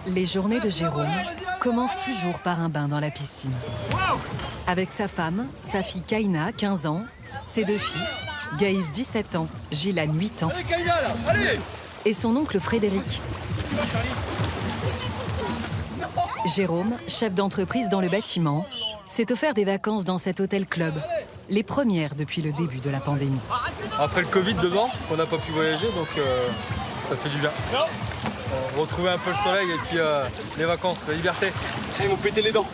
Les journées de Jérôme commencent toujours par un bain dans la piscine. Avec sa femme, sa fille Kaina, 15 ans, ses deux fils, Gaïs, 17 ans, Gillan, 8 ans, allez, Kaina, là, allez et son oncle Frédéric. Jérôme, chef d'entreprise dans le bâtiment, s'est offert des vacances dans cet hôtel-club, les premières depuis le début de la pandémie. Après le Covid devant, on n'a pas pu voyager, donc ça fait du bien. Retrouver un peu le soleil et puis les vacances, la liberté. Ils vont péter les dents.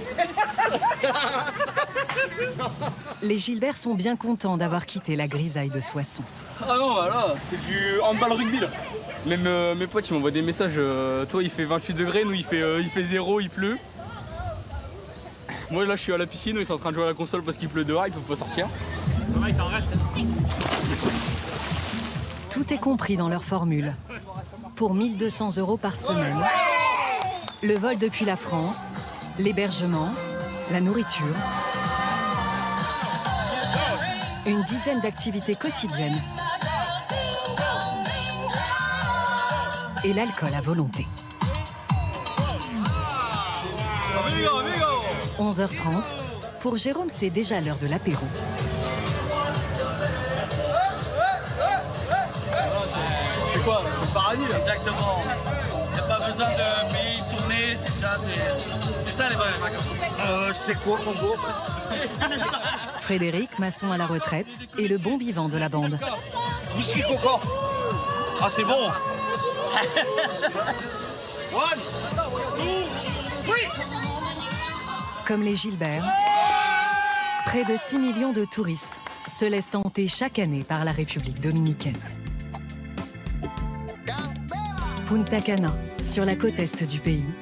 Les Gilbert sont bien contents d'avoir quitté la grisaille de Soissons. Ah non, là, c'est du handball rugby, là. Même mes potes, ils m'envoient des messages. Toi, il fait 28 degrés, nous, il fait 0, il pleut. Moi, là, je suis à la piscine, ils sont en train de jouer à la console parce qu'il pleut dehors, ils peuvent pas sortir. Il t'en reste. Tout est compris dans leur formule. Pour 1 200 € par semaine, le vol depuis la France, l'hébergement, la nourriture, une dizaine d'activités quotidiennes et l'alcool à volonté. 11h30, pour Jérôme, c'est déjà l'heure de l'apéro. C'est quoi? C'est le paradis, là. Exactement. Il n'y a pas besoin de payer, tourner, c'est déjà, c'est ça les vraies vacances. C'est quoi qu'on doit? Frédéric, maçon à la retraite, est le bon vivant de la bande. Whisky coco. Ah, c'est bon. One, two, three. Comme les Gilbert, près de 6 millions de touristes se laissent tenter chaque année par la République dominicaine. Punta Cana, sur la côte est du pays,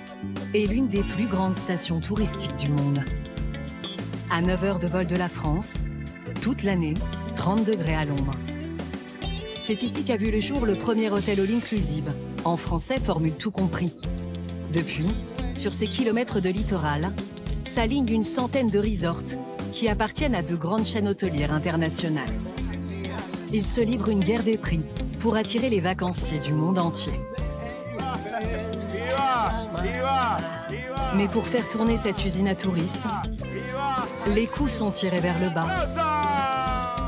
est l'une des plus grandes stations touristiques du monde. À 9 heures de vol de la France, toute l'année, 30 degrés à l'ombre. C'est ici qu'a vu le jour le premier hôtel all inclusive, en français formule tout compris. Depuis, sur ces kilomètres de littoral, s'alignent une centaine de resorts qui appartiennent à de grandes chaînes hôtelières internationales. Ils se livrent une guerre des prix pour attirer les vacanciers du monde entier. Mais pour faire tourner cette usine à touristes, les coûts sont tirés vers le bas,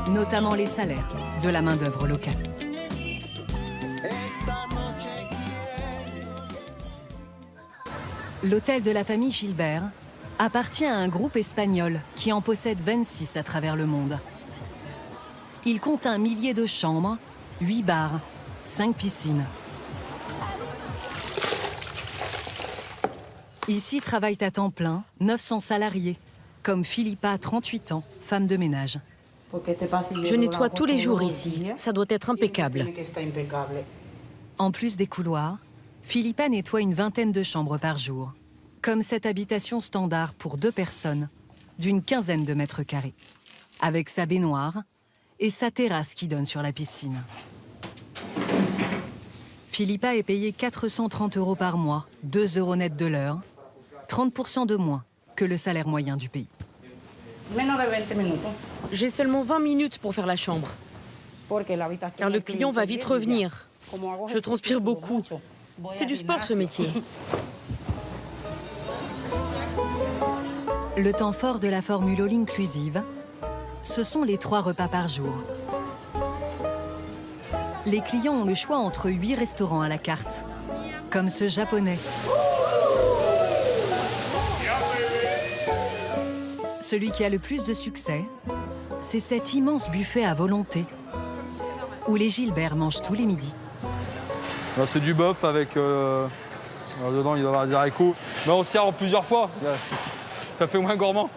notamment les salaires de la main-d'œuvre locale. L'hôtel de la famille Gilbert appartient à un groupe espagnol qui en possède 26 à travers le monde. Il compte 1 millier de chambres, 8 bars, 5 piscines. Ici travaillent à temps plein 900 salariés, comme Philippa, 38 ans, femme de ménage. Je nettoie tous les jours ici. Ça doit être impeccable. En plus des couloirs, Philippa nettoie une vingtaine de chambres par jour, comme cette habitation standard pour 2 personnes, d'une quinzaine de mètres carrés, avec sa baignoire et sa terrasse qui donne sur la piscine. Philippa est payée 430 € par mois, 2 € net de l'heure, 30% de moins que le salaire moyen du pays. J'ai seulement 20 minutes pour faire la chambre, car le client va vite revenir. Je transpire beaucoup. C'est du sport, ce métier. Le temps fort de la formule all inclusive, ce sont les 3 repas par jour. Les clients ont le choix entre 8 restaurants à la carte, comme ce japonais. Celui qui a le plus de succès, c'est cet immense buffet à volonté, où les Gilbert mangent tous les midis. C'est du bœuf avec... dedans, il doit y avoir des haricots. Mais on sert en plusieurs fois. Ça fait moins gourmand.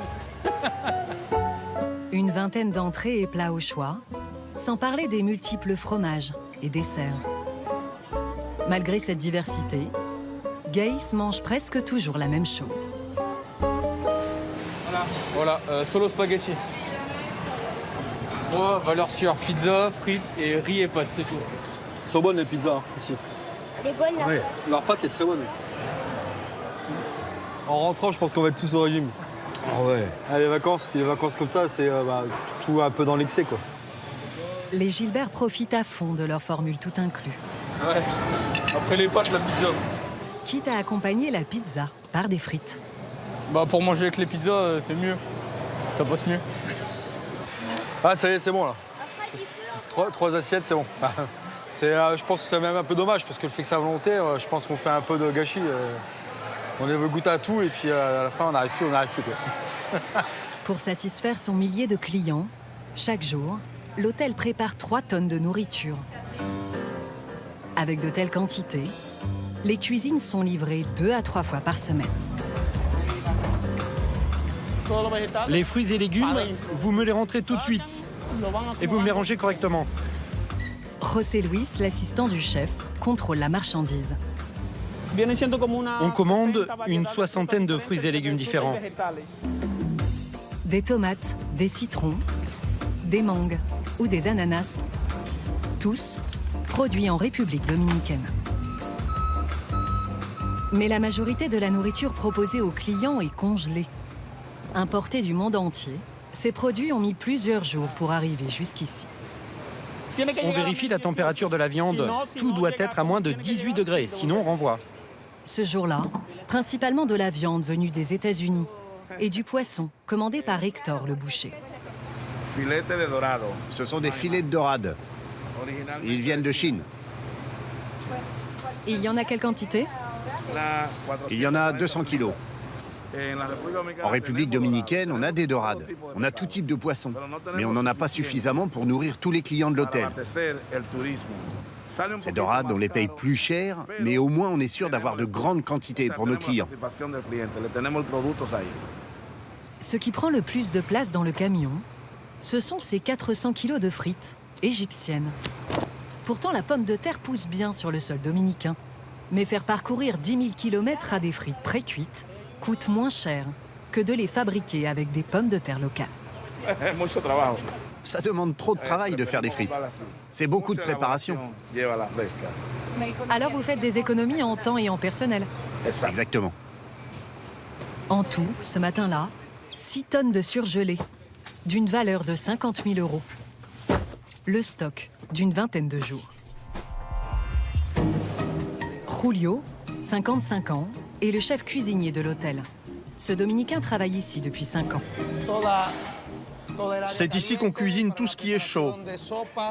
Une vingtaine d'entrées et plats au choix, sans parler des multiples fromages et desserts. Malgré cette diversité, Gaïs mange presque toujours la même chose. Voilà, solo spaghetti. Moi, valeur sûre, pizza, frites et riz et pâtes, c'est tout. Elles sont bonnes les pizzas, ici. Elle est bonne, la pâte. Leur pâte est très bonne. En rentrant, je pense qu'on va être tous au régime. Ah ouais. Les vacances comme ça, c'est tout un peu dans l'excès, quoi. Les Gilbert profitent à fond de leur formule tout inclus. Ouais. Après les pâtes, la pizza. quitte à accompagner la pizza par des frites. Bah pour manger avec les pizzas, c'est mieux. Ça passe mieux. Ah ça y est, c'est bon là. 3 assiettes, c'est bon. Je pense que c'est même un peu dommage parce que le fait que c'est à volonté, je pense qu'on fait un peu de gâchis. On veut goûter à tout et puis à la fin on n'arrive plus quoi. Pour satisfaire son millier de clients, chaque jour, l'hôtel prépare 3 tonnes de nourriture. Avec de telles quantités, les cuisines sont livrées 2 à 3 fois par semaine. Les fruits et légumes, vous me les rentrez tout de suite. Et vous me les rangez correctement. José Luis, l'assistant du chef, contrôle la marchandise. On commande une 60aine de fruits et légumes différents. Des tomates, des citrons, des mangues ou des ananas. Tous produits en République dominicaine. Mais la majorité de la nourriture proposée aux clients est congelée. Importée du monde entier, ces produits ont mis plusieurs jours pour arriver jusqu'ici. On vérifie la température de la viande. Tout doit être à moins de 18 degrés, sinon on renvoie. Ce jour-là, principalement de la viande venue des États-Unis et du poisson commandé par Hector le boucher. Ce sont des filets de dorade. Ils viennent de Chine. Il y en a quelle quantité? Il y en a 200 kilos. En République dominicaine, on a des dorades. On a tout type de poissons. Mais on n'en a pas suffisamment pour nourrir tous les clients de l'hôtel. Ces dorades, on les paye plus cher, mais au moins on est sûr d'avoir de grandes quantités pour nos clients. Ce qui prend le plus de place dans le camion, ce sont ces 400 kilos de frites égyptiennes. Pourtant, la pomme de terre pousse bien sur le sol dominicain. Mais faire parcourir 10 000 km à des frites pré-cuites coûte moins cher que de les fabriquer avec des pommes de terre locales. Ça demande trop de travail de faire des frites. C'est beaucoup de préparation. Alors vous faites des économies en temps et en personnel. Exactement. En tout, ce matin-là, 6 tonnes de surgelés, d'une valeur de 50 000 €. Le stock d'une vingtaine de jours. Julio, 55 ans, est le chef cuisinier de l'hôtel. Ce Dominicain travaille ici depuis 5 ans. C'est ici qu'on cuisine tout ce qui est chaud.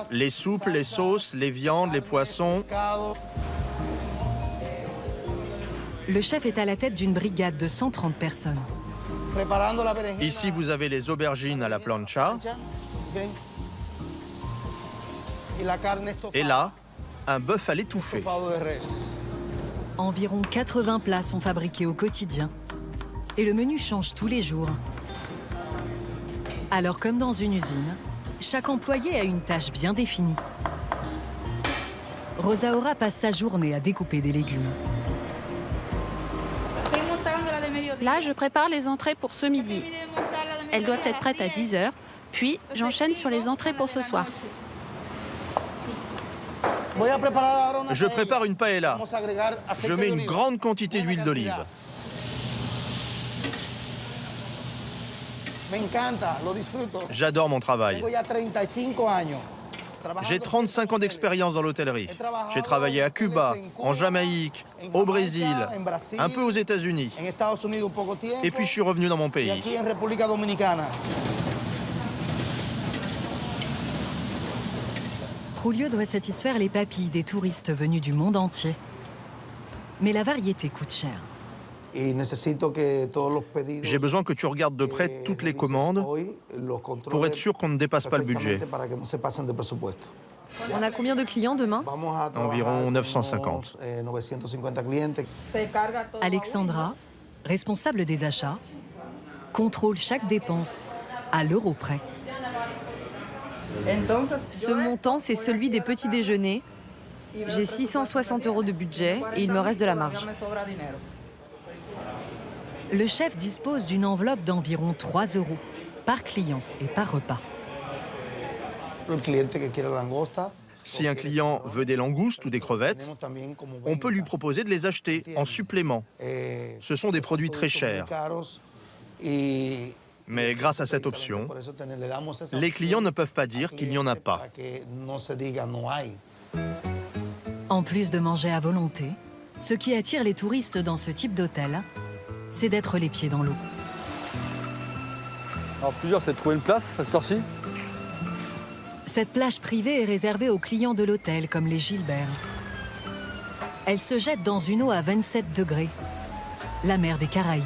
Les soupes, les sauces, les viandes, les poissons. Le chef est à la tête d'une brigade de 130 personnes. Ici, vous avez les aubergines à la plancha. Et là, un bœuf à l'étouffée. Environ 80 plats sont fabriqués au quotidien. Et le menu change tous les jours. Alors, comme dans une usine, chaque employé a une tâche bien définie. Rosaura passe sa journée à découper des légumes. Là, je prépare les entrées pour ce midi. Elles doivent être prêtes à 10 h, puis j'enchaîne sur les entrées pour ce soir. Je prépare une paella. Je mets une grande quantité d'huile d'olive. J'adore mon travail. J'ai 35 ans d'expérience dans l'hôtellerie. J'ai travaillé à Cuba, en Jamaïque, au Brésil, un peu aux États-Unis. Et puis je suis revenu dans mon pays. Julio doit satisfaire les papilles des touristes venus du monde entier. Mais la variété coûte cher. J'ai besoin que tu regardes de près toutes les commandes pour être sûr qu'on ne dépasse pas le budget. On a combien de clients demain? Environ 950. Alexandra, responsable des achats, contrôle chaque dépense à l'euro près. Ce montant, c'est celui des petits déjeuners. J'ai 660 € de budget et il me reste de la marge. Le chef dispose d'une enveloppe d'environ 3 € par client et par repas. Si un client veut des langoustes ou des crevettes, on peut lui proposer de les acheter en supplément. Ce sont des produits très chers. Mais grâce à cette option, les clients ne peuvent pas dire qu'il n'y en a pas. En plus de manger à volonté, Ce qui attire les touristes dans ce type d'hôtel, c'est d'être les pieds dans l'eau. Alors, plusieurs, c'est de trouver une place à cette heure-ci. Cette plage privée est réservée aux clients de l'hôtel, comme les Gilbert. Elle se jette dans une eau à 27 degrés, la mer des Caraïbes.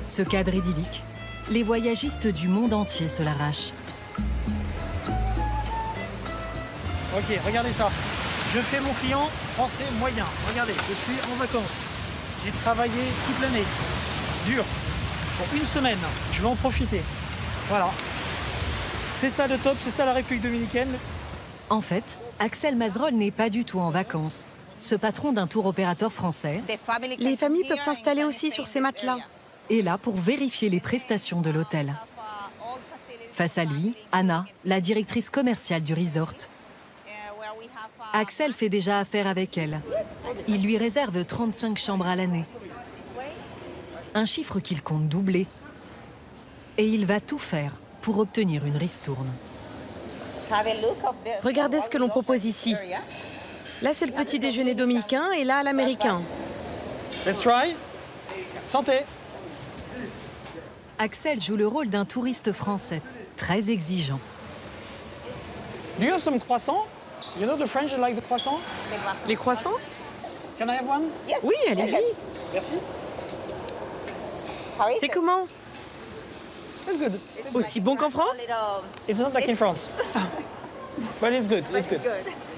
Ce cadre idyllique, les voyagistes du monde entier se l'arrachent. Ok, regardez ça. Je fais mon client français moyen. Regardez, je suis en vacances. J'ai travaillé toute l'année. Dur. Pour une semaine. Je vais en profiter. Voilà. C'est ça le top, c'est ça la République dominicaine. En fait, Axel Mazerolles n'est pas du tout en vacances. Ce patron d'un tour opérateur français Les familles peuvent s'installer aussi sur ces matelas. est là pour vérifier les prestations de l'hôtel. Face à lui, Anna, la directrice commerciale du resort. Axel fait déjà affaire avec elle. Il lui réserve 35 chambres à l'année. Un chiffre qu'il compte doubler. Et il va tout faire pour obtenir une ristourne. Regardez ce que l'on propose ici. Là, c'est le petit déjeuner dominicain et là, l'américain. Let's try. Santé. Axel joue le rôle d'un touriste français, très exigeant. Do you have some croissants? You know the French like the croissant? Les croissants? Can I have one? Oui, allez-y. Merci. C'est comment? It's good. Aussi bon qu'en France? It's not like in France. But it's good, it's good.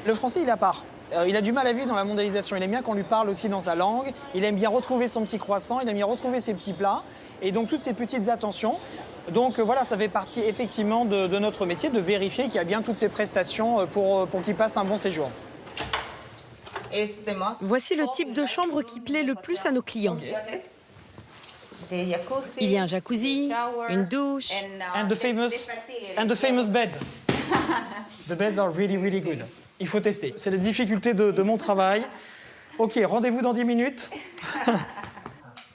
Le français, il est à part. Il a du mal à vivre dans la mondialisation. Il aime bien qu'on lui parle aussi dans sa langue. Il aime bien retrouver son petit croissant. Il aime bien retrouver ses petits plats. Et donc, toutes ces petites attentions. Donc, voilà, ça fait partie effectivement de notre métier, de vérifier qu'il y a bien toutes ces prestations pour qu'il passe un bon séjour. Voici le type de chambre qui plaît le plus à nos clients. Il y a un jacuzzi, une douche. And the famous bed. The beds are really, really good. Il faut tester. C'est la difficulté de mon travail. OK, rendez-vous dans 10 minutes.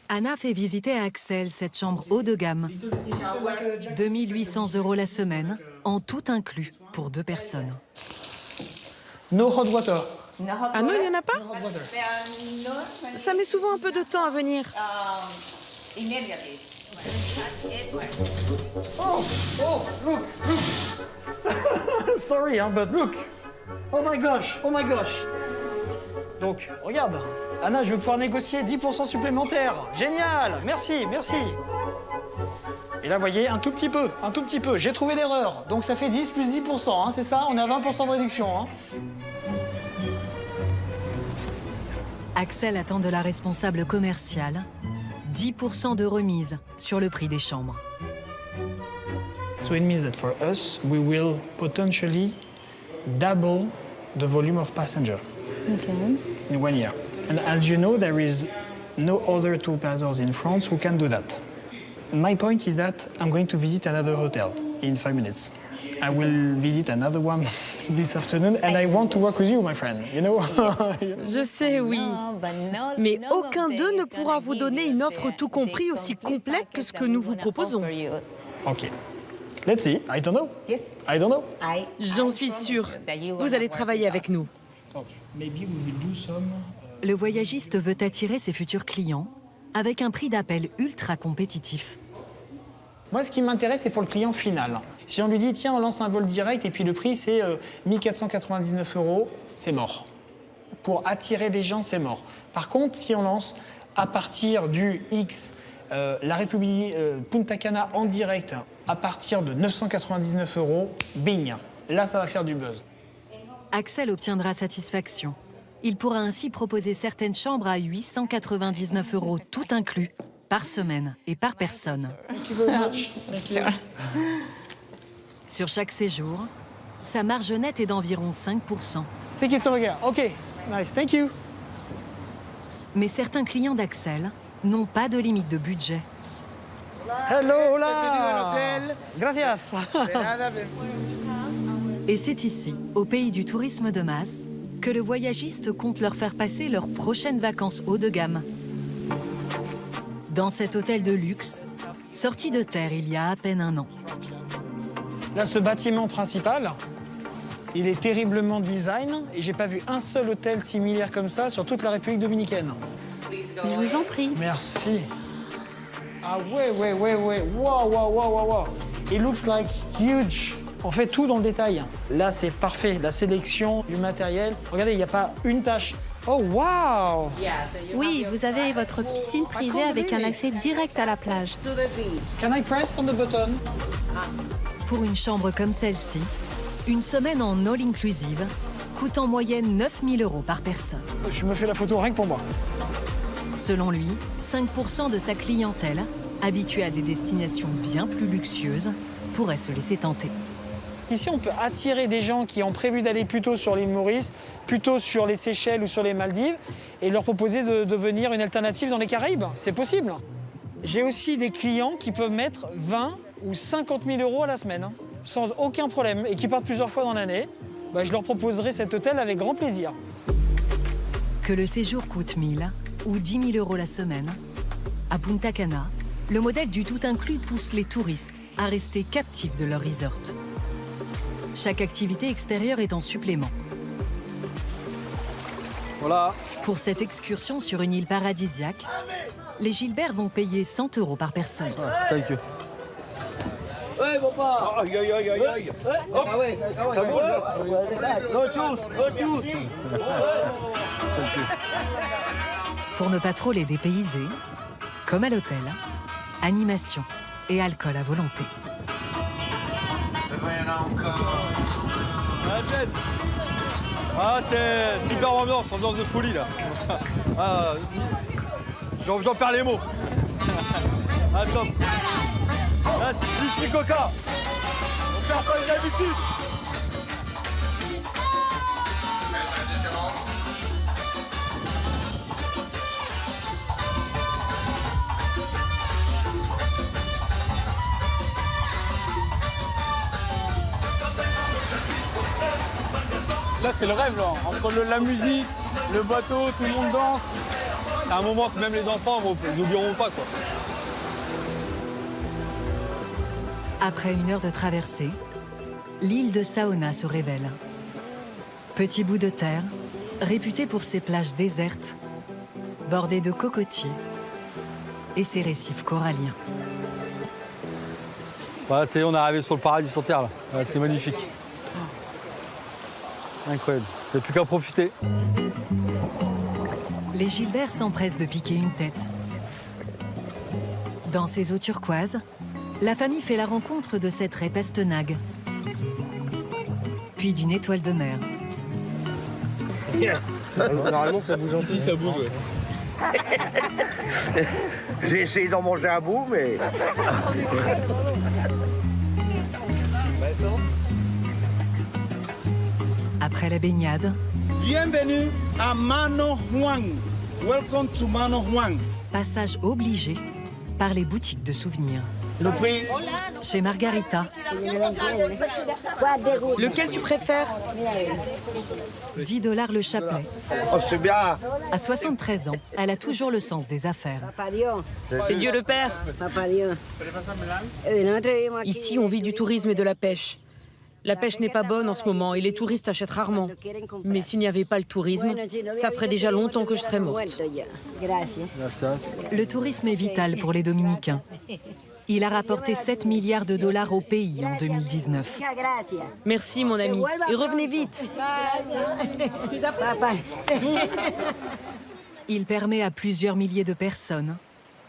Anna fait visiter à Axel cette chambre haut de gamme. 2 800 € la semaine, en tout inclus, pour 2 personnes. No hot water. Ah non, il n'y en a pas? Ça met souvent un peu de temps à venir. Oh, look. Sorry, but look. Oh my gosh. Donc, regarde. Anna, je vais pouvoir négocier 10% supplémentaires. Génial, merci. Et là, vous voyez, un tout petit peu. J'ai trouvé l'erreur. Donc, ça fait 10 plus 10%, hein, c'est ça? On est à 20% de réduction. Hein. Axel attend de la responsable commerciale 10% de remise sur le prix des chambres. So it means that for us, we will potentially double the volume of passengers in 1 year. And as you know, there is no other tour operators in France who can do that. My point is that I'm going to visit another hotel in 5 minutes. I will visit another one this afternoon, and I want to work with you, my friend, you know? Je sais, oui. Mais aucun d'eux ne pourra vous donner une offre tout compris aussi complète que ce que nous vous proposons. OK. Let's see. I don't know. J'en suis sûre. Vous allez travailler avec nous. Le voyagiste veut attirer ses futurs clients avec un prix d'appel ultra compétitif. Moi, ce qui m'intéresse, c'est pour le client final. Si on lui dit, tiens, on lance un vol direct et puis le prix, c'est 1 499 €, c'est mort. Pour attirer les gens, c'est mort. Par contre, si on lance à partir du X, la République Punta Cana en direct, à partir de 999 €, bing, là, ça va faire du buzz. Axel obtiendra satisfaction. Il pourra ainsi proposer certaines chambres à 899 € tout inclus, par semaine et par personne. Sur chaque séjour, sa marge nette est d'environ 5%. Take it over here. OK, nice, thank you. Mais certains clients d'Axel n'ont pas de limite de budget. Hello, hola. Gracias. Et c'est ici, au pays du tourisme de masse, que le voyagiste compte leur faire passer leurs prochaines vacances haut de gamme. Dans cet hôtel de luxe, sorti de terre il y a à peine 1 an. Là, ce bâtiment principal, Il est terriblement design et j'ai pas vu un seul hôtel similaire comme ça sur toute la République dominicaine. Je vous en prie. Merci. Ah ouais. Wow. It looks like huge. On fait tout dans le détail. Là, c'est parfait. La sélection du matériel. Regardez, il n'y a pas une tâche. Oh, wow! Oui, vous avez votre piscine privée avec un accès direct à la plage. Can I press on the button? Pour une chambre comme celle-ci, une semaine en all-inclusive coûte en moyenne 9 000 € par personne. Je me fais la photo rien que pour moi. Selon lui, 5% de sa clientèle, habituée à des destinations bien plus luxueuses, pourrait se laisser tenter. Ici, on peut attirer des gens qui ont prévu d'aller plutôt sur l'île Maurice, plutôt sur les Seychelles ou sur les Maldives, et leur proposer de devenir une alternative dans les Caraïbes. C'est possible. J'ai aussi des clients qui peuvent mettre 20 ou 50 000 € à la semaine, sans aucun problème, et qui partent plusieurs fois dans l'année. Je leur proposerai cet hôtel avec grand plaisir. Que le séjour coûte 1 000 ou 10 000 € la semaine, à Punta Cana, le modèle du tout inclus pousse les touristes à rester captifs de leur resort. Chaque activité extérieure est en supplément. Voilà. Pour cette excursion sur une île paradisiaque, les Gilbert vont payer 100 € par personne. Thank you. Ouais, bon pas. Aïe. Ah ouais, ça bouge. Go tous. Pour ne pas trop les dépayser, comme à l'hôtel, animation et alcool à volonté. Ah, c'est super ambiance de folie là. Ah, j'en perds les mots. Ah, top. Là, c'est plus du coca. On perd pas les habitudes. Là, c'est le rêve, là. Entre la musique, le bateau, tout le monde danse. C'est un moment que même les enfants n'oublieront pas, quoi. Après 1 heure de traversée, l'île de Saona se révèle. Petit bout de terre, réputé pour ses plages désertes, bordées de cocotiers et ses récifs coralliens. Voilà, on est arrivé sur le paradis sur Terre, là. Ouais, c'est magnifique. Incroyable. Il n'y a plus qu'à profiter. Les Gilbert s'empressent de piquer une tête. Dans ces eaux turquoises, la famille fait la rencontre de cette raie pastenague, puis d'une étoile de mer. Normalement, ça bouge un peu. Si, ça bouge, ouais. J'ai essayé d'en manger un bout, mais... Après la baignade, Bienvenue à Mano Juan. Welcome to Mano Juan. passage obligé par les boutiques de souvenirs. Le prix? Chez Margarita, Lequel tu préfères? 10 $ le chapelet. Oh, c'est bien. À 73 ans, elle a toujours le sens des affaires. C'est Dieu le Père. Ici, on vit du tourisme et de la pêche. La pêche n'est pas bonne en ce moment et les touristes achètent rarement. Mais s'il n'y avait pas le tourisme, ça ferait déjà longtemps que je serais morte. Le tourisme est vital pour les Dominicains. Il a rapporté 7 milliards de $ au pays en 2019. Merci, mon ami. Et revenez vite. Il permet à plusieurs milliers de personnes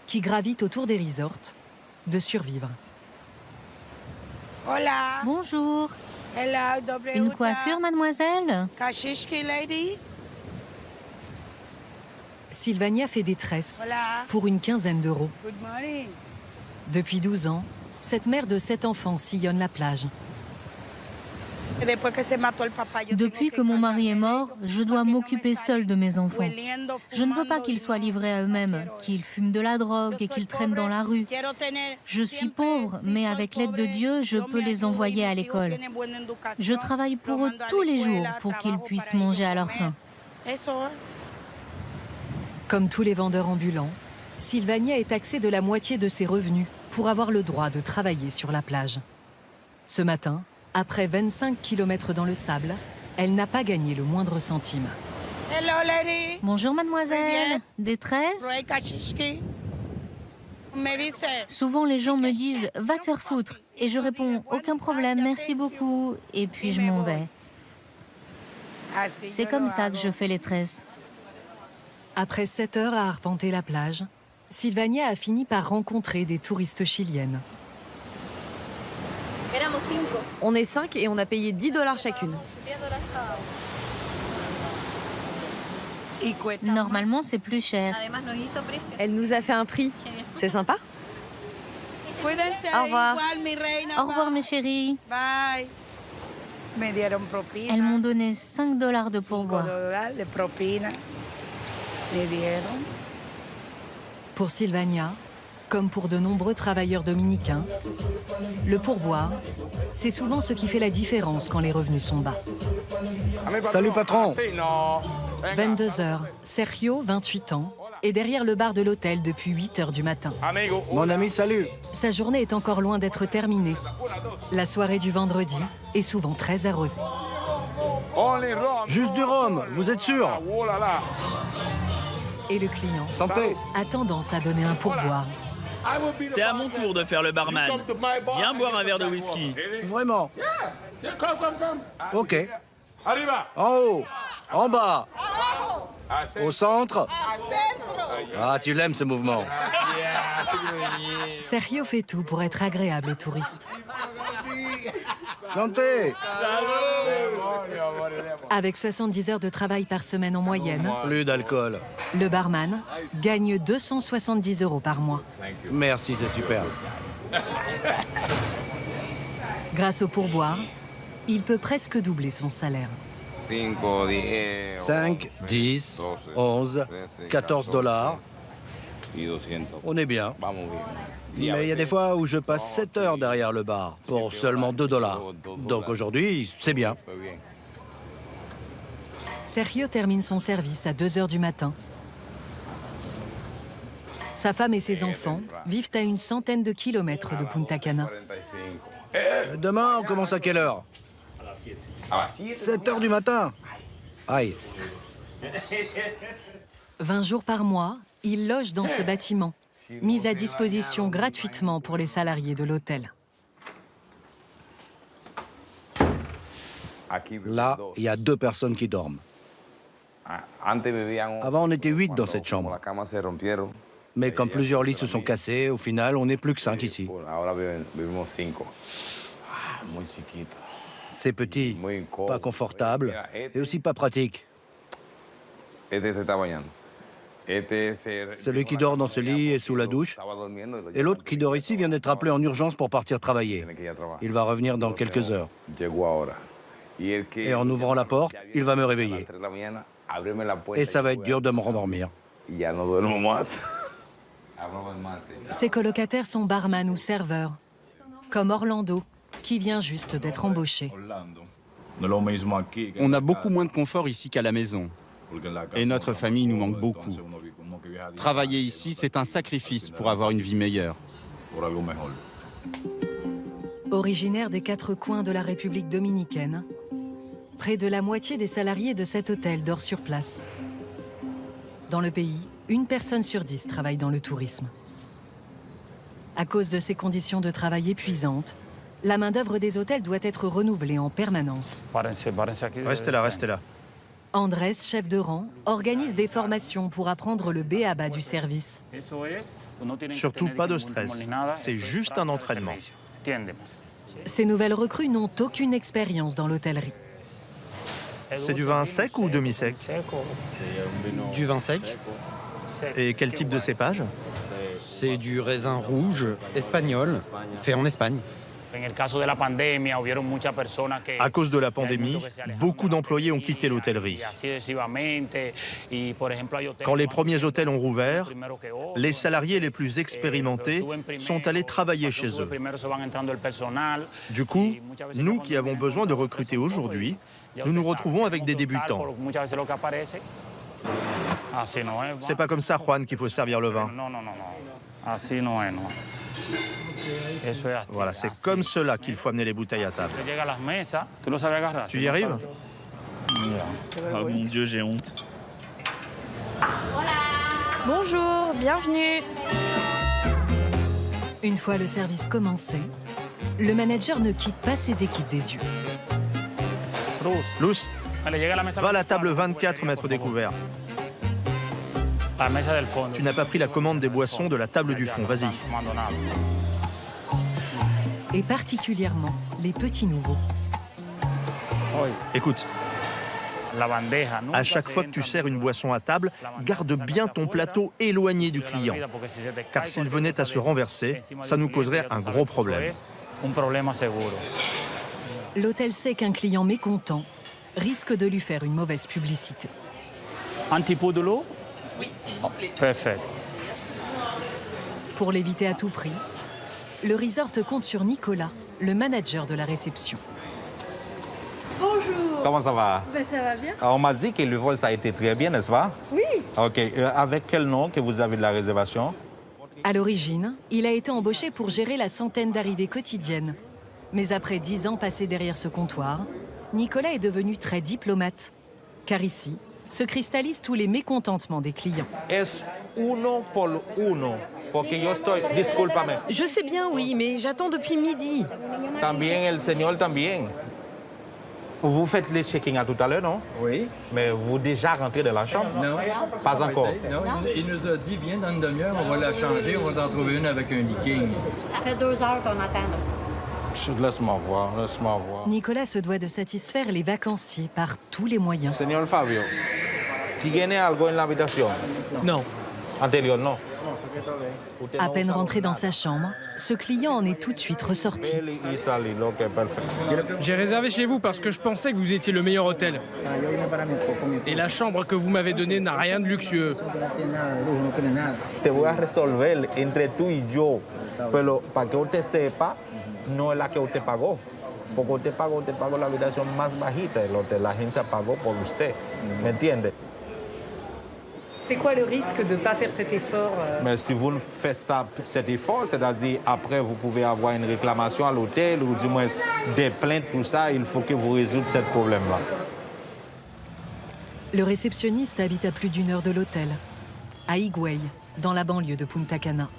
qui gravitent autour des resorts de survivre. Bonjour. Une coiffure, mademoiselle? Sylvania fait des tresses pour une quinzaine d'euros. Depuis 12 ans, cette mère de 7 enfants sillonne la plage. Depuis que mon mari est mort, je dois m'occuper seule de mes enfants. Je ne veux pas qu'ils soient livrés à eux-mêmes, qu'ils fument de la drogue et qu'ils traînent dans la rue. Je suis pauvre, mais avec l'aide de Dieu, je peux les envoyer à l'école. Je travaille pour eux tous les jours pour qu'ils puissent manger à leur faim. Comme tous les vendeurs ambulants, Sylvania est taxée de la moitié de ses revenus pour avoir le droit de travailler sur la plage. Ce matin, Après 25 km dans le sable, elle n'a pas gagné le moindre centime. Bonjour mademoiselle, détresse? Souvent les gens me disent « va te faire foutre » et je réponds « aucun problème, merci beaucoup » et puis je m'en vais. C'est comme ça que je fais les tresses. Après 7 heures à arpenter la plage, Silvania a fini par rencontrer des touristes chiliennes. On est 5 et on a payé 10 $ chacune. Normalement, c'est plus cher. Elle nous a fait un prix. C'est sympa. Au revoir. Au revoir, mes chéris. Elles m'ont donné 5 $ de pourboire. Pour Silvania, comme pour de nombreux travailleurs dominicains, le pourboire, c'est souvent ce qui fait la différence quand les revenus sont bas. Salut patron. 22 h, Sergio, 28 ans, est derrière le bar de l'hôtel depuis 8 h du matin. Mon ami, salut. Sa journée est encore loin d'être terminée. La soirée du vendredi est souvent très arrosée. Juste du rhum, vous êtes sûr? Et le client Santé. a tendance à donner un pourboire. C'est à mon tour de faire le barman. Viens boire un verre de whisky. Vraiment? Ok. En haut, en bas, au centre. Ah, tu l'aimes ce mouvement. Sergio fait tout pour être agréable aux touristes. Santé. Avec 70 heures de travail par semaine en moyenne, Plus d'alcool. le barman gagne 270 € par mois. Merci, c'est super. Grâce au pourboire, il peut presque doubler son salaire. 5, 10, 11, 14 $. On est bien. Mais il y a des fois où je passe 7 heures derrière le bar pour seulement 2 $. Donc aujourd'hui, c'est bien. Sergio termine son service à 2 h du matin. Sa femme et ses enfants vivent à une centaine de kilomètres de Punta Cana. Demain, on commence à quelle heure? 7 heures du matin. Aïe. 20 jours par mois, il loge dans ce bâtiment, mis à disposition gratuitement pour les salariés de l'hôtel. Là, il y a 2 personnes qui dorment. Avant, on était 8 dans cette chambre. Mais comme plusieurs lits se sont cassés, au final, on n'est plus que 5 ici. C'est petit, pas confortable et aussi pas pratique. Celui qui dort dans ce lit est sous la douche. Et l'autre qui dort ici vient d'être appelé en urgence pour partir travailler. Il va revenir dans quelques heures. Et en ouvrant la porte, il va me réveiller. Et ça va être dur de me rendormir. Ses colocataires sont barman ou serveurs, comme Orlando, qui vient juste d'être embauché. On a beaucoup moins de confort ici qu'à la maison. Et notre famille nous manque beaucoup. Travailler ici, c'est un sacrifice pour avoir une vie meilleure. Originaire des 4 coins de la République dominicaine, près de la moitié des salariés de cet hôtel dort sur place. Dans le pays, 1 personne sur 10 travaille dans le tourisme. À cause de ces conditions de travail épuisantes, la main-d'œuvre des hôtels doit être renouvelée en permanence. Restez là, restez là. Andrés, chef de rang, organise des formations pour apprendre le b.a.-ba du service. Surtout pas de stress. C'est juste un entraînement. Ces nouvelles recrues n'ont aucune expérience dans l'hôtellerie. C'est du vin sec ou demi-sec? Du vin sec. Et quel type de cépage? C'est du raisin rouge espagnol, fait en Espagne. À cause de la pandémie, beaucoup d'employés ont quitté l'hôtellerie. Quand les premiers hôtels ont rouvert, les salariés les plus expérimentés sont allés travailler chez eux. Du coup, nous qui avons besoin de recruter aujourd'hui, nous nous retrouvons avec des débutants. C'est pas comme ça, Juan, qu'il faut servir le vin. Voilà, c'est comme cela qu'il faut amener les bouteilles à table. Tu y arrives? Oh mon Dieu, j'ai honte. Bonjour, bienvenue. Une fois le service commencé, le manager ne quitte pas ses équipes des yeux. Luz, va à la table 24, maître découvert. Tu n'as pas pris la commande des boissons de la table du fond, vas-y. Et particulièrement les petits nouveaux. Écoute, à chaque fois que tu sers une boisson à table, garde bien ton plateau éloigné du client. Car s'il venait à se renverser, ça nous causerait un gros problème. L'hôtel sait qu'un client mécontent risque de lui faire une mauvaise publicité. Un petit pot de l'eau? Oui. Parfait. Pour l'éviter à tout prix, le resort compte sur Nicolas, le manager de la réception. Bonjour. Comment ça va? Ben, ça va bien. On m'a dit que le vol, ça a été très bien, n'est-ce pas? Oui. OK. Avec quel nom que vous avez de la réservation? À l'origine, il a été embauché pour gérer la centaine d'arrivées quotidiennes. Mais après 10 ans passés derrière ce comptoir, Nicolas est devenu très diplomate. Car ici se cristallisent tous les mécontentements des clients. Es uno por uno, porque yo estoy... Discúlpame. Je sais bien, oui, mais j'attends depuis midi. También el señor también. Vous faites les check-in à tout à l'heure, non? Oui. Mais vous déjà rentré dans la chambre? Non. Pas encore? Non, il nous a dit, viens dans une demi-heure, on va la changer, on va en trouver une avec un leaking. Ça fait 2 heures qu'on attend. Laisse-moi voir, laisse-moi voir. Nicolas se doit de satisfaire les vacanciers par tous les moyens. Señor Fabio, ¿tiene algo en la habitación? Non. Anterior, non? À peine rentré dans sa chambre, ce client en est tout de suite ressorti. J'ai réservé chez vous parce que je pensais que vous étiez le meilleur hôtel. Et la chambre que vous m'avez donnée n'a rien de luxueux. Te voy a resolver entre tú y yo, pero para que usted sepa, no es la que usted pagó. Porque usted pagó la habitación más bajita del hotel. La agencia pagó por usted. ¿Me entiende? C'est quoi le risque de ne pas faire cet effort Mais si vous faites cet effort, c'est-à-dire après vous pouvez avoir une réclamation à l'hôtel ou du moins des plaintes, tout ça, il faut que vous résolviez ce problème-là. Le réceptionniste habite à plus d'1 heure de l'hôtel, à Higüey, dans la banlieue de Punta Cana.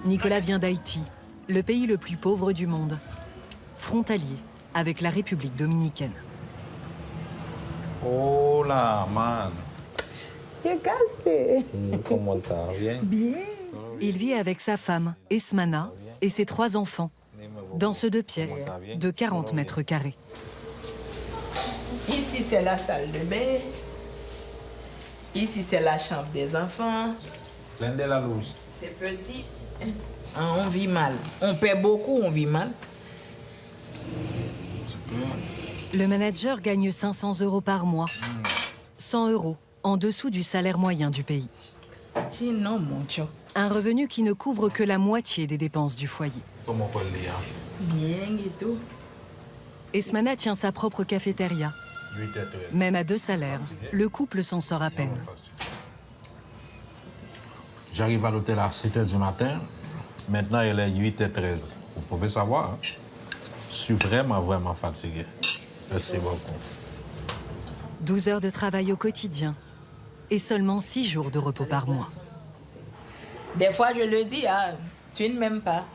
Nicolas vient d'Haïti, le pays le plus pauvre du monde, frontalier avec la République dominicaine. Hola, man. Comment ça va? Bien. Il vit avec sa femme, Esmana, et ses 3 enfants, dans ce 2 pièces de 40 mètres carrés. Ici, c'est la salle de bain. Ici, c'est la chambre des enfants. C'est petit. On vit mal. On paie beaucoup, on vit mal. Le manager gagne 500 € par mois. 100 € en dessous du salaire moyen du pays. Un revenu qui ne couvre que la moitié des dépenses du foyer. Bien et tout. Esmana tient sa propre cafétéria. Même à 2 salaires, le couple s'en sort à peine. J'arrive à l'hôtel à 7 h du matin. Maintenant, il est 8 h 13. Vous pouvez savoir, hein? Je suis vraiment fatigué. Merci beaucoup. 12 heures de travail au quotidien et seulement 6 jours de repos par mois. Des fois, je le dis, ah, tu ne m'aimes pas.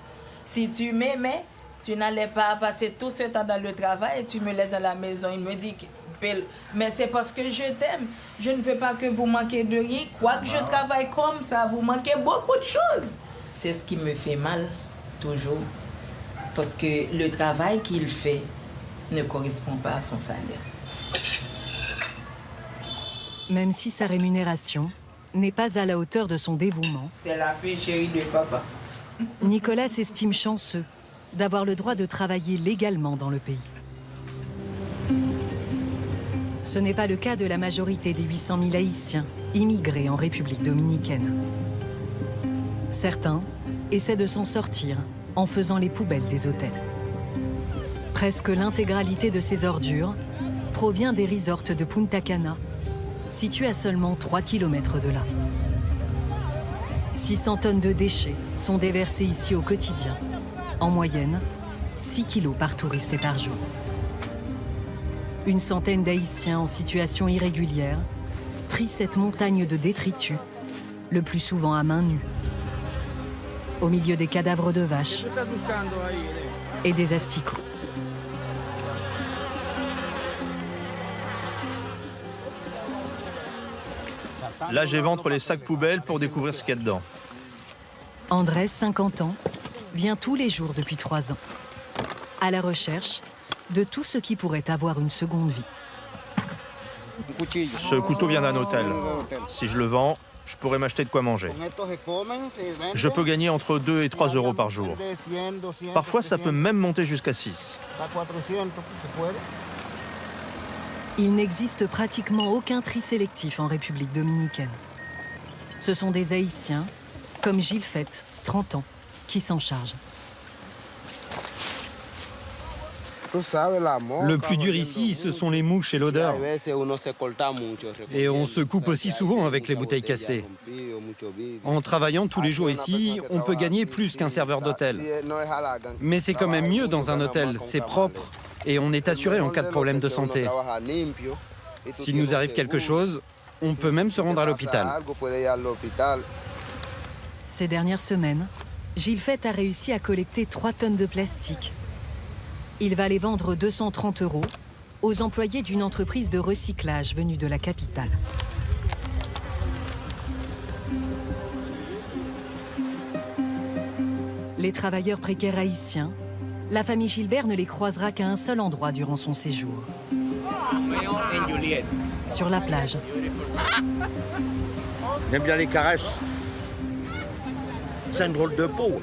Si tu m'aimais, tu n'allais pas passer tout ce temps dans le travail et tu me laisses à la maison. Il me dit, mais c'est parce que je t'aime. Je ne veux pas que vous manquiez de rien. Quoique je travaille comme ça, vous manquez beaucoup de choses. C'est ce qui me fait mal, toujours. Parce que le travail qu'il fait ne correspond pas à son salaire. Même si sa rémunération n'est pas à la hauteur de son dévouement, c'est la fille chérie de papa. Nicolas s'estime chanceux d'avoir le droit de travailler légalement dans le pays. Ce n'est pas le cas de la majorité des 800 000 Haïtiens immigrés en République dominicaine. Certains essaient de s'en sortir en faisant les poubelles des hôtels. Presque l'intégralité de ces ordures provient des resorts de Punta Cana, situés à seulement 3 km de là. 600 tonnes de déchets sont déversées ici au quotidien. En moyenne, 6 kilos par touriste et par jour. Une centaine d'Haïtiens en situation irrégulière trient cette montagne de détritus, le plus souvent à main nue, au milieu des cadavres de vaches et des asticots. Là, j'éventre les sacs poubelles pour découvrir ce qu'il y a dedans. Andrés, 50 ans, vient tous les jours depuis 3 ans, à la recherche de tout ce qui pourrait avoir une seconde vie. Ce couteau vient d'un hôtel. Si je le vends, je pourrais m'acheter de quoi manger. Je peux gagner entre 2 et 3 euros par jour. Parfois, ça peut même monter jusqu'à 6. Il n'existe pratiquement aucun tri sélectif en République dominicaine. Ce sont des Haïtiens, comme Gilles Fett, 30 ans, qui s'en chargent. Le plus dur ici, ce sont les mouches et l'odeur. Et on se coupe aussi souvent avec les bouteilles cassées. En travaillant tous les jours ici, on peut gagner plus qu'un serveur d'hôtel. Mais c'est quand même mieux dans un hôtel, c'est propre et on est assuré en cas de problème de santé. S'il nous arrive quelque chose, on peut même se rendre à l'hôpital. Ces dernières semaines, Gilles Fett a réussi à collecter 3 tonnes de plastique. Il va les vendre 230 € aux employés d'une entreprise de recyclage venue de la capitale. Les travailleurs précaires haïtiens, la famille Gilbert ne les croisera qu'à un seul endroit durant son séjour. Sur la plage. J'aime bien les caresses. C'est une drôle de peau.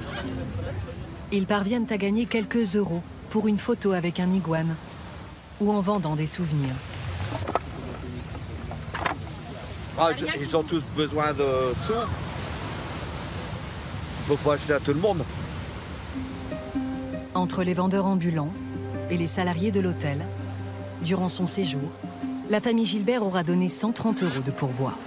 Ils parviennent à gagner quelques euros pour une photo avec un iguane ou en vendant des souvenirs. Ils ont tous besoin de sous. Il faut pas acheter à tout le monde. Entre les vendeurs ambulants et les salariés de l'hôtel, durant son séjour, la famille Gilbert aura donné 130 € de pourboire.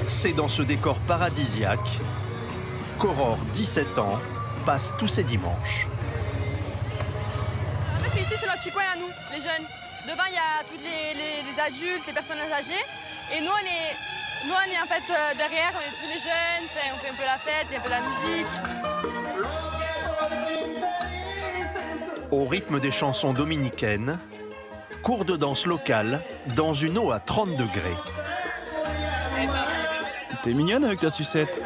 C'est dans ce décor paradisiaque qu'Aurore, 17 ans, passe tous ses dimanches. En fait, ici, c'est notre petit coin à nous, les jeunes. Devant, il y a tous les adultes, les personnes âgées. Et nous, on est en fait derrière, on est tous les jeunes, on fait un peu la fête, un peu la musique. Au rythme des chansons dominicaines, cours de danse locale dans une eau à 30 degrés. T'es mignonne avec ta sucette.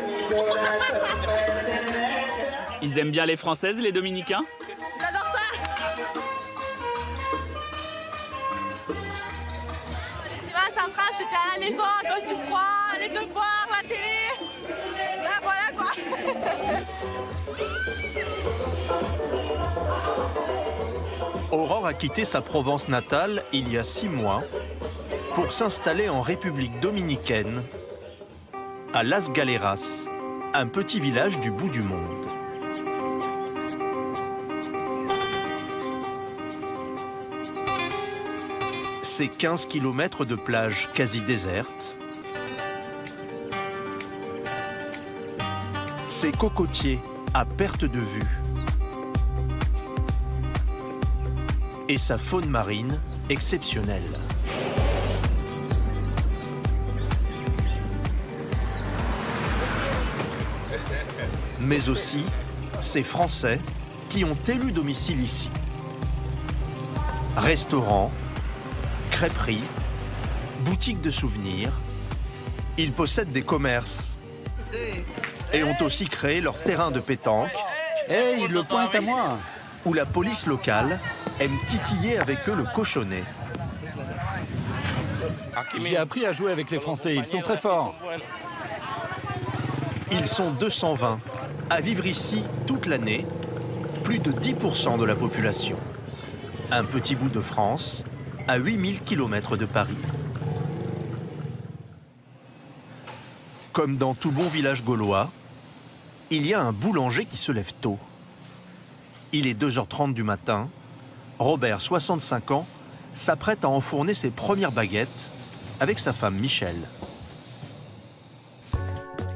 Ils aiment bien les Françaises, les Dominicains? J'adore ça. Les dimanches en France, c'était à la maison à cause du froid, les devoirs, la télé. Là, voilà quoi. Aurore a quitté sa Provence natale il y a 6 mois pour s'installer en République dominicaine, à Las Galeras, un petit village du bout du monde. C'est 15 km de plage quasi déserte. C'est cocotiers à perte de vue. Et sa faune marine exceptionnelle. Mais aussi ces Français qui ont élu domicile ici. Restaurants, crêperies, boutiques de souvenirs, ils possèdent des commerces et ont aussi créé leur terrain de pétanque. Hey, il le pointe à moi! Où la police locale aime titiller avec eux le cochonnet. J'ai appris à jouer avec les Français, ils sont très forts. Ils sont 220 à vivre ici toute l'année, plus de 10% de la population. Un petit bout de France, à 8000 km de Paris. Comme dans tout bon village gaulois, il y a un boulanger qui se lève tôt. Il est 2h30 du matin. Robert, 65 ans, s'apprête à enfourner ses premières baguettes avec sa femme Michel.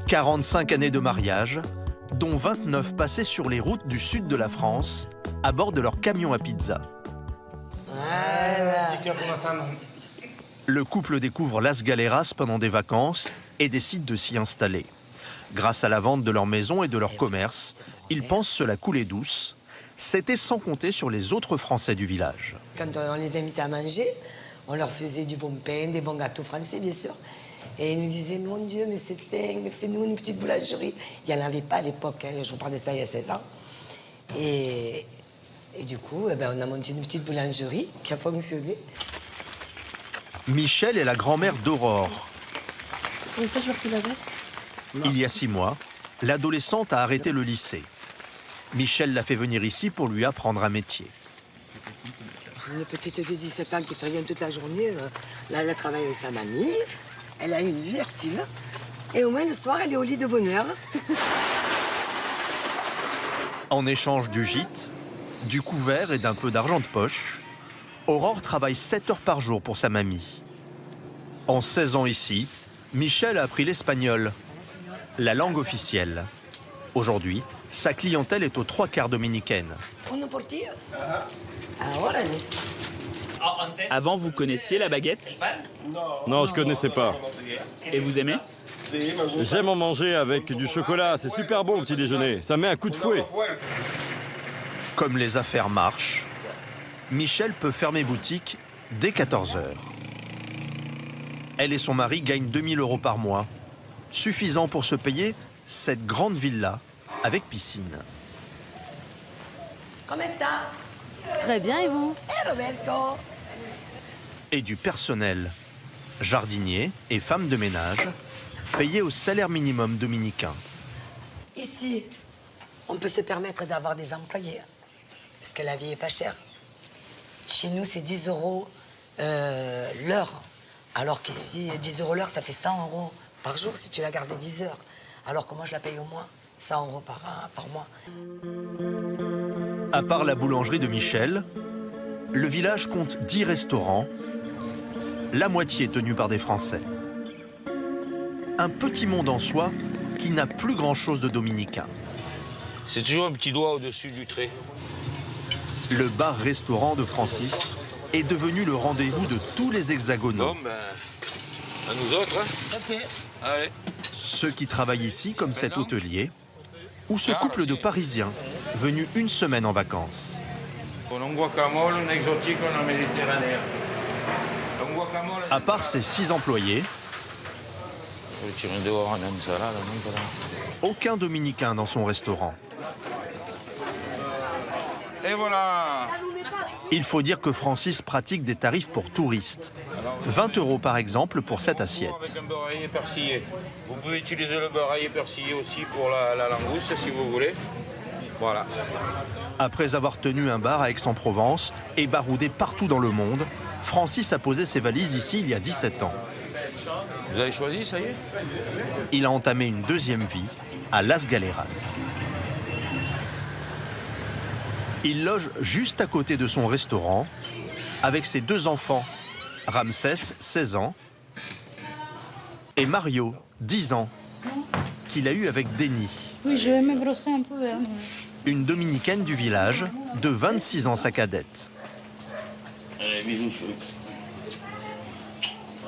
45 années de mariage, dont 29 passées sur les routes du sud de la France, à bord de leur camion à pizza. Voilà. Le couple découvre Las Galeras pendant des vacances et décide de s'y installer. Grâce à la vente de leur maison et de leur commerce, ils pensent se la couler douce. C'était sans compter sur les autres Français du village. Quand on les invitait à manger, on leur faisait du bon pain, des bons gâteaux français, bien sûr. Et ils nous disaient, mon Dieu, mais c'est dingue, fais-nous une petite boulangerie. Il n'y en avait pas à l'époque, hein. Je vous parle de ça il y a 16 ans. Et du coup, eh ben, on a monté une petite boulangerie qui a fonctionné. Michel est la grand-mère d'Aurore. En fait, je refais la veste. Il y a 6 mois, l'adolescente a arrêté le lycée. Michel l'a fait venir ici pour lui apprendre un métier. Une petite de 17 ans qui fait rien toute la journée, là, elle travaille avec sa mamie, elle a une vie active, et au moins le soir, elle est au lit de bonheur. En échange du gîte, du couvert et d'un peu d'argent de poche, Aurore travaille 7 heures par jour pour sa mamie. En 16 ans ici, Michel a appris l'espagnol, la langue officielle. Aujourd'hui, sa clientèle est aux 3/4 dominicaine. Avant, vous connaissiez la baguette? Non, je connaissais pas. Et vous aimez? J'aime en manger avec du chocolat, c'est super bon au petit déjeuner, ça met un coup de fouet. Comme les affaires marchent, Michel peut fermer boutique dès 14 h. Elle et son mari gagnent 2000 € par mois, suffisant pour se payer cette grande villa avec piscine. Comment ça? Très bien, et vous? Roberto. Et du personnel, jardiniers et femmes de ménage, payés au salaire minimum dominicain. Ici, on peut se permettre d'avoir des employés, parce que la vie est pas chère. Chez nous, c'est 10 € l'heure. Alors qu'ici, 10 € l'heure, ça fait 100 € par jour si tu la gardes 10 heures. Alors que moi, je la paye au moins 100 € par mois. À part la boulangerie de Michel, le village compte 10 restaurants, la moitié tenus par des Français. Un petit monde en soi qui n'a plus grand-chose de dominicain. C'est toujours un petit doigt au-dessus du trait. Le bar-restaurant de Francis est devenu le rendez-vous de tous les hexagonaux. Bon, ben, à nous autres, hein. Ok. Allez. Ceux qui travaillent ici, comme cet hôtelier, ou ce couple de Parisiens venus une semaine en vacances. À part ses 6 employés, aucun Dominicain dans son restaurant. Et voilà. Il faut dire que Francis pratique des tarifs pour touristes. 20 € par exemple pour cette assiette. Avec un beurre rayé persillé. Vous pouvez utiliser le beurre rayé persillé aussi pour la langouste si vous voulez. Voilà. Après avoir tenu un bar à Aix-en-Provence et baroudé partout dans le monde, Francis a posé ses valises ici il y a 17 ans. Vous avez choisi, ça y est? Il a entamé une deuxième vie à Las Galeras. Il loge juste à côté de son restaurant avec ses 2 enfants, Ramsès, 16 ans, et Mario, 10 ans, qu'il a eu avec Denis. Oui, je vais me brosser un peu. Une dominicaine du village, de 26 ans sa cadette. Allez, bisous, chérie.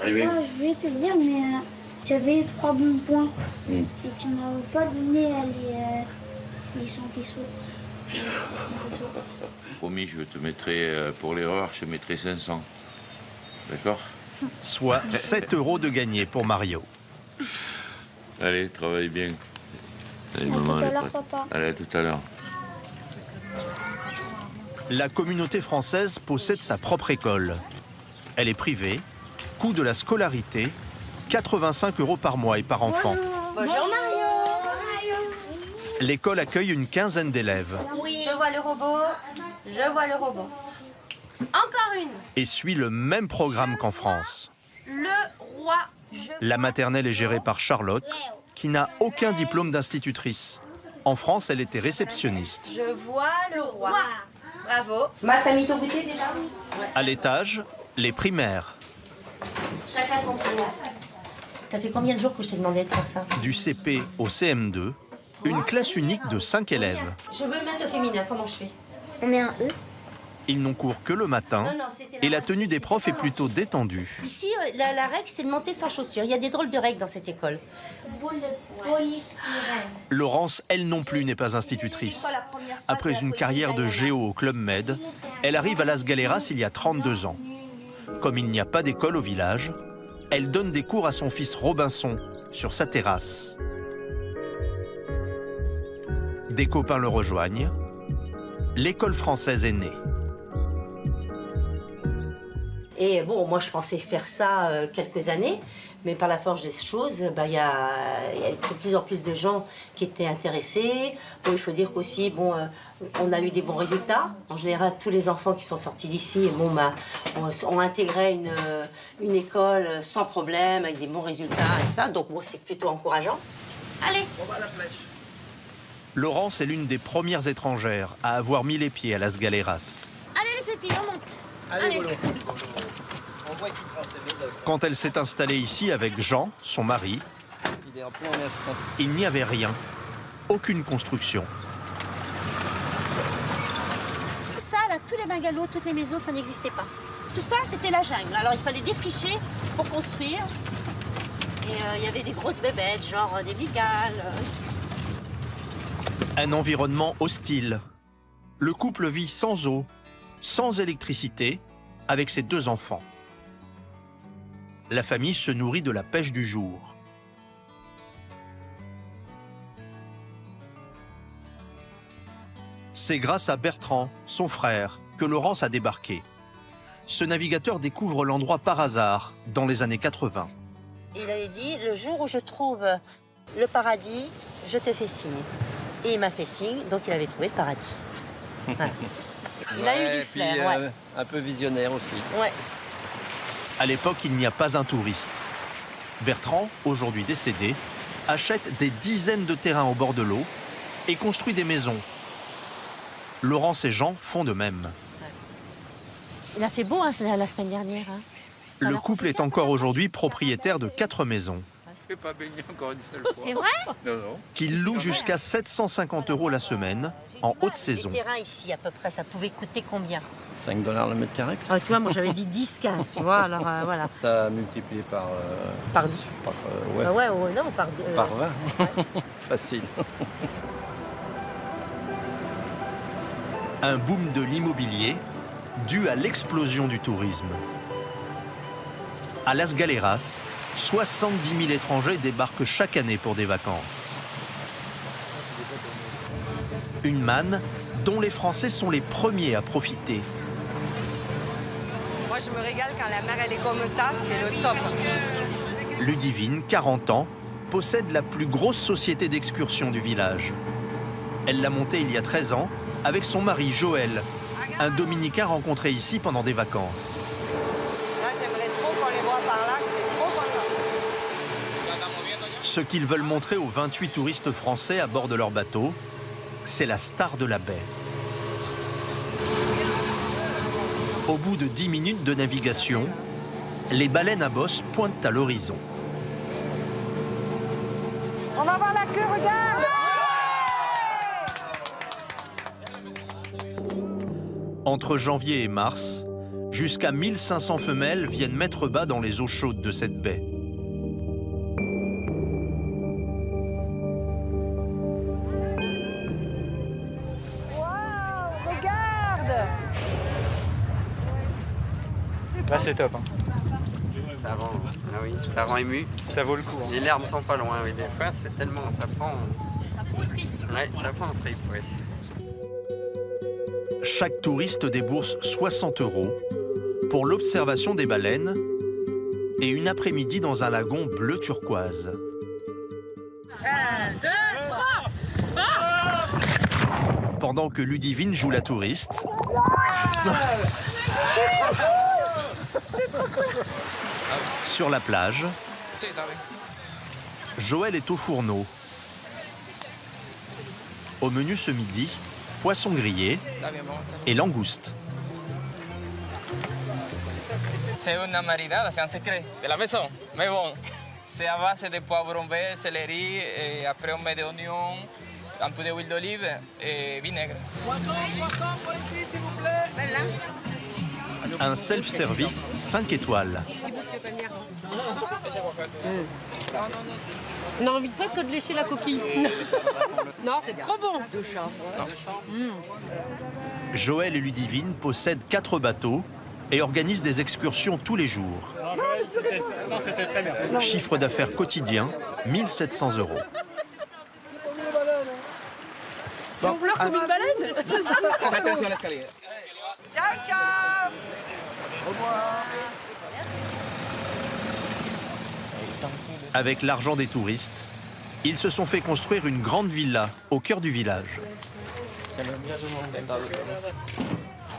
Je voulais te dire, mais j'avais eu 3 bons points. Et tu m'as pas donné les 100 pesos. Promis, je te mettrai, pour l'erreur, je te mettrai 500. D'accord? Soit 7 € de gagné pour Mario. Allez, travaille bien. Allez, maman, tout à l'heure, papa. Allez, à tout à l'heure. La communauté française possède sa propre école. Elle est privée, coût de la scolarité, 85 € par mois et par enfant. Bonjour Mario. L'école accueille une quinzaine d'élèves. Oui. Je vois le robot. Je vois le robot. Encore une. Et suit le même programme qu'en France. Le roi. La maternelle est gérée par Charlotte qui n'a aucun diplôme d'institutrice. En France, elle était réceptionniste. Je vois le roi. Bravo. T'as mis ton goûter déjà? À l'étage, les primaires. Chacun son tour. Ça fait combien de jours que je t'ai demandé de faire ça? Du CP au CM2, une classe unique de 5 élèves. Je veux me mettre au féminin, comment je fais? On met un E. Ils n'ont cours que le matin et la tenue des profs est plutôt détendue. Ici, la règle, c'est de monter sans chaussures. Il y a des drôles de règles dans cette école. Laurence, elle non plus, n'est pas institutrice. Après une carrière de géo au Club Med, elle arrive à Las Galeras il y a 32 ans. Comme il n'y a pas d'école au village, elle donne des cours à son fils Robinson sur sa terrasse. Des copains le rejoignent. L'école française est née. Et bon, moi, je pensais faire ça quelques années, mais par la force des choses, il y a de plus en plus de gens qui étaient intéressés. Bon, il faut dire qu'aussi, bon, on a eu des bons résultats. En général, tous les enfants qui sont sortis d'ici, ont intégré une école sans problème, avec des bons résultats et tout ça. Donc, bon, c'est plutôt encourageant. Allez. Laurence est l'une des premières étrangères à avoir mis les pieds à Las Galeras. Allez, les filles, on monte. Allez. Quand elle s'est installée ici avec Jean, son mari, il n'y avait rien, aucune construction. Ça, là, tous les bungalows, toutes les maisons, ça n'existait pas. Tout ça, c'était la jungle. Alors, il fallait défricher pour construire. Et il y avait des grosses bébêtes, genre des migales. Un environnement hostile. Le couple vit sans eau, sans électricité, avec ses 2 enfants. La famille se nourrit de la pêche du jour. C'est grâce à Bertrand, son frère, que Laurence a débarqué. Ce navigateur découvre l'endroit par hasard, dans les années 80. Il avait dit, le jour où je trouve le paradis, je te fais signe. Et il m'a fait signe, donc il avait trouvé le paradis. Voilà. Il a eu du flair, un peu visionnaire aussi. Ouais. À l'époque, il n'y a pas un touriste. Bertrand, aujourd'hui décédé, achète des dizaines de terrains au bord de l'eau et construit des maisons. Laurence et Jean font de même. Il a fait beau la semaine dernière. Le couple est encore aujourd'hui propriétaire de 4 maisons. C'est pas baigné encore une seule fois. C'est vrai? Non, non. Qu'il loue jusqu'à 750 € la semaine en haute saison. Les terrains ici, à peu près, ça pouvait coûter combien? 5 $ le mètre carré. Tu vois, moi j'avais dit 10-15, tu vois, alors voilà. Ça a multiplié par... Par 10. Par, non, par... Par 20. Ouais. Facile. Un boom de l'immobilier dû à l'explosion du tourisme. À Las Galeras, 70 000 étrangers débarquent chaque année pour des vacances. Une manne dont les Français sont les premiers à profiter. Moi, je me régale quand la mer, elle est comme ça, c'est le top. Ludivine, 40 ans, possède la plus grosse société d'excursion du village. Elle l'a montée il y a 13 ans avec son mari Joël, un Dominicain rencontré ici pendant des vacances. Là, j'aimerais trop qu'on les voit par là, je serais trop content. Ce qu'ils veulent montrer aux 28 touristes français à bord de leur bateau, c'est la star de la baie. Au bout de 10 minutes de navigation, les baleines à bosse pointent à l'horizon. On va voir la queue, regarde! Entre janvier et mars, jusqu'à 1500 femelles viennent mettre bas dans les eaux chaudes de cette baie. Là, c'est top. Hein. Ça rend, ah oui, ça rend ému. Ça vaut le coup. Hein. Les larmes sont pas loin, oui. Des fois, c'est tellement, ça prend. Ouais, ça prend un trip, ouais. Chaque touriste débourse 60 € pour l'observation des baleines et une après-midi dans un lagon bleu turquoise. 1, 2, 3. Pendant que Ludivine joue la touriste, sur la plage, Joël est au fourneau. Au menu ce midi, poisson grillé et langoustes. C'est une marinade, c'est un secret de la maison. Mais bon, c'est à base de poivron vert, céleri, et après on met des oignons, un peu d'huile d'olive et vinaigre. Un self-service 5 étoiles. On a envie presque de lécher la coquille. Non, c'est trop bon. Joël et Ludivine possèdent 4 bateaux et organisent des excursions tous les jours. Chiffre d'affaires quotidien, 1 700 €. On pleure comme une baleine, c'est ça? Attention à l'escalier. Ciao, ciao. Au revoir. Avec l'argent des touristes, ils se sont fait construire une grande villa au cœur du village.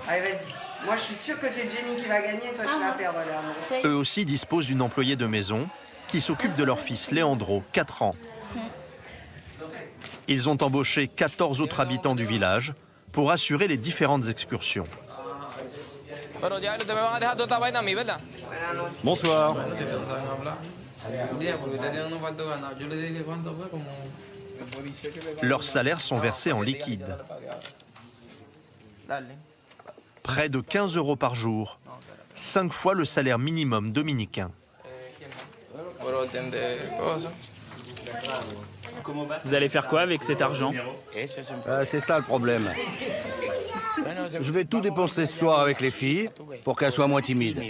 Allez, vas-y. Moi, je suis sûre que c'est Jenny qui va gagner et toi, tu vas perdre là. Eux aussi disposent d'une employée de maison qui s'occupe de leur fils Léandro, 4 ans. Ils ont embauché 14 autres habitants du village pour assurer les différentes excursions. Bonsoir. Leurs salaires sont versés en liquide. Près de 15 € par jour, 5 fois le salaire minimum dominicain. Vous allez faire quoi avec cet argent? C'est ça le problème. Je vais tout dépenser ce soir avec les filles pour qu'elles soient moins timides.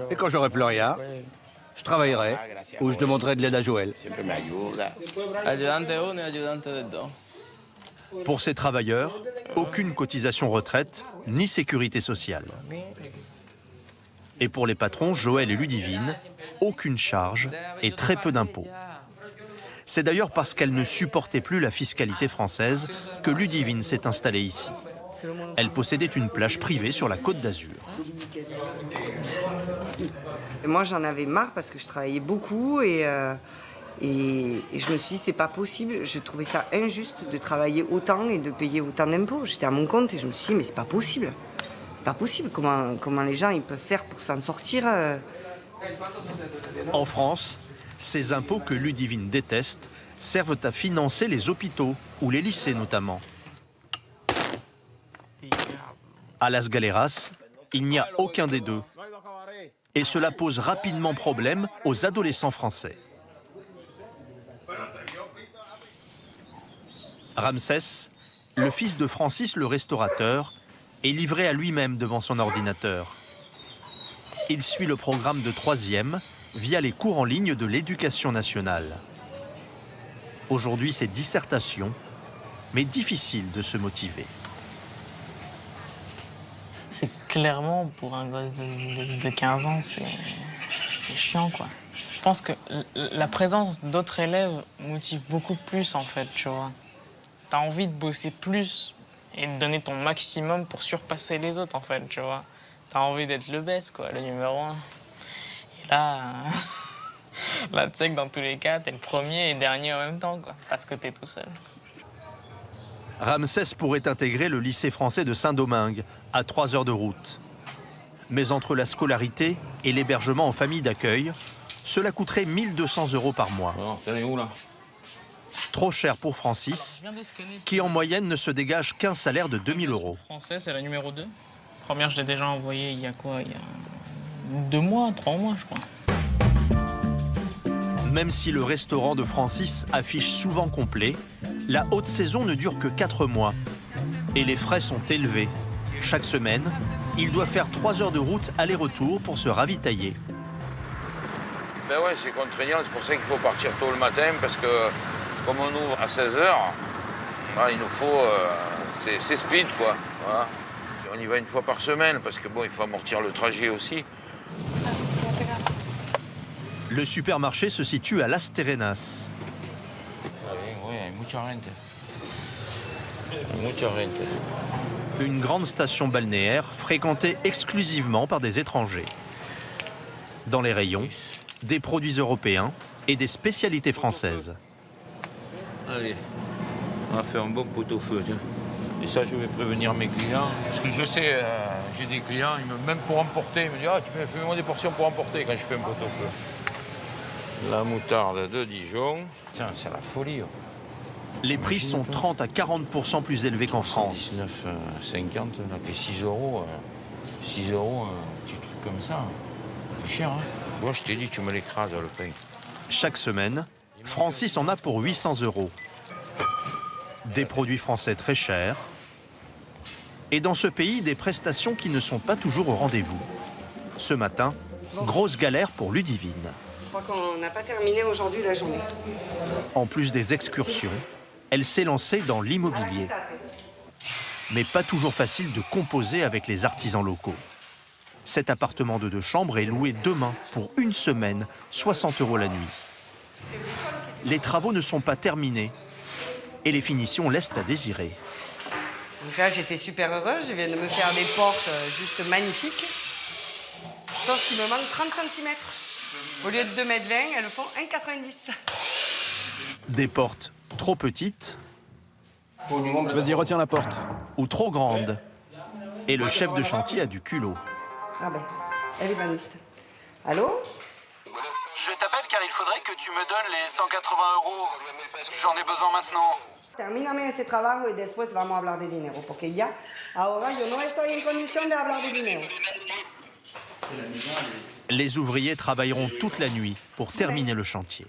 Et quand j'aurai plus rien, je travaillerai ou je demanderai de l'aide à Joël. Pour ces travailleurs, aucune cotisation retraite ni sécurité sociale. Et pour les patrons, Joël et Ludivine, aucune charge et très peu d'impôts. C'est d'ailleurs parce qu'elle ne supportait plus la fiscalité française que Ludivine s'est installée ici. Elle possédait une plage privée sur la Côte d'Azur. Moi, j'en avais marre parce que je travaillais beaucoup et je me suis dit, c'est pas possible. Je trouvais ça injuste de travailler autant et de payer autant d'impôts. J'étais à mon compte et je me suis dit, mais c'est pas possible. C'est pas possible. Comment les gens ils peuvent faire pour s'en sortir En France, ces impôts que Ludivine déteste servent à financer les hôpitaux ou les lycées notamment. À Las Galeras, il n'y a aucun des deux. Et cela pose rapidement problème aux adolescents français. Ramsès, le fils de Francis le restaurateur, est livré à lui-même devant son ordinateur. Il suit le programme de 3e via les cours en ligne de l'éducation nationale. Aujourd'hui, c'est dissertation, mais difficile de se motiver. C'est clairement, pour un gosse de 15 ans, c'est chiant, quoi. Je pense que la présence d'autres élèves motive beaucoup plus, en fait, tu vois. T'as envie de bosser plus et de donner ton maximum pour surpasser les autres, en fait, tu vois. T'as envie d'être le best, quoi, le numéro 1. Et là, là, tu sais que dans tous les cas, t'es le premier et dernier en même temps, quoi, parce que t'es tout seul. Ramsès pourrait intégrer le lycée français de Saint-Domingue, à 3 heures de route. Mais entre la scolarité et l'hébergement en famille d'accueil, cela coûterait 1 200 € par mois. Trop cher pour Francis, qui en moyenne ne se dégage qu'un salaire de 2 000 €. Français, c'est la numéro 2. Première, je l'ai déjà envoyée il y a quoi? Il y a 2 mois, 3 mois, je crois. Même si le restaurant de Francis affiche souvent complet, la haute saison ne dure que 4 mois. Et les frais sont élevés. Chaque semaine, il doit faire 3 heures de route aller-retour pour se ravitailler. Ben ouais, c'est contraignant, c'est pour ça qu'il faut partir tôt le matin, parce que comme on ouvre à 16 h, il nous faut... c'est speed, quoi. Voilà. On y va une fois par semaine, parce que bon, il faut amortir le trajet aussi. Le supermarché se situe à Las Terrenas. Une grande station balnéaire fréquentée exclusivement par des étrangers. Dans les rayons, des produits européens et des spécialités françaises. Allez, on va faire un bon pot-au-feu. Et ça, je vais prévenir mes clients. Parce que je sais, j'ai des clients, même pour emporter, ils me disent « Ah, tu fais-moi des portions pour emporter quand je fais un pot-au-feu. » La moutarde de Dijon, putain, c'est la folie. Les prix sont 30 à 40% plus élevés qu'en France. 19,50, on a payé 6 euros. 6 euros, un petit truc comme ça. C'est cher, hein? Moi, je t'ai dit, tu me l'écrases, le pain. Chaque semaine, Francis en a pour 800 euros. Des produits français très chers. Et dans ce pays, des prestations qui ne sont pas toujours au rendez-vous. Ce matin, grosse galère pour Ludivine. Je crois qu'on n'a pas terminé aujourd'hui la journée. En plus des excursions, elle s'est lancée dans l'immobilier. Mais pas toujours facile de composer avec les artisans locaux. Cet appartement de 2 chambres est loué demain pour 1 semaine, 60 euros la nuit. Les travaux ne sont pas terminés et les finitions laissent à désirer. Donc là, j'étais super heureuse. Je viens de me faire des portes juste magnifiques. Sauf qu'il me manque 30 cm. Au lieu de 2,20 m, elles font 1,90 m. Des portes trop petites. Vas-y, retiens la porte. Ou trop grandes. Et le chef de chantier a du culot. Ah ben, elle est baniste. Allô? Je t'appelle car il faudrait que tu me donnes les 180 euros. J'en ai besoin maintenant. Termíname ese trabajo y después vamos a hablar de dinero, porque ya ahora yo no estoy en condición de hablar de dinero. Les ouvriers travailleront toute la nuit pour terminer le chantier.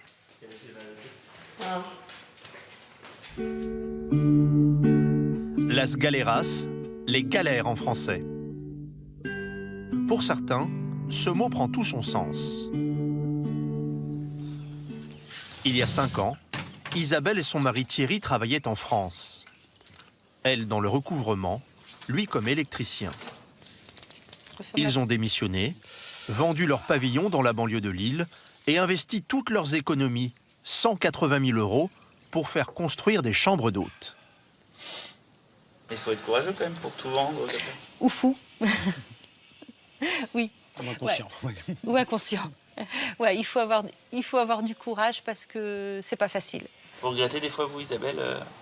Las galeras, les galères en français. Pour certains, ce mot prend tout son sens. Il y a 5 ans, Isabelle et son mari Thierry travaillaient en France. Elle dans le recouvrement, lui comme électricien. Ils ont démissionné, vendu leur pavillon dans la banlieue de Lille et investi toutes leurs économies, 180 000 euros, pour faire construire des chambres d'hôtes. Il faut être courageux quand même pour tout vendre. Ou fou. Oui. Comme inconscient. Ouais. Ou inconscient. Ouais, il faut avoir du courage parce que c'est pas facile. Vous regrettez des fois, vous, Isabelle,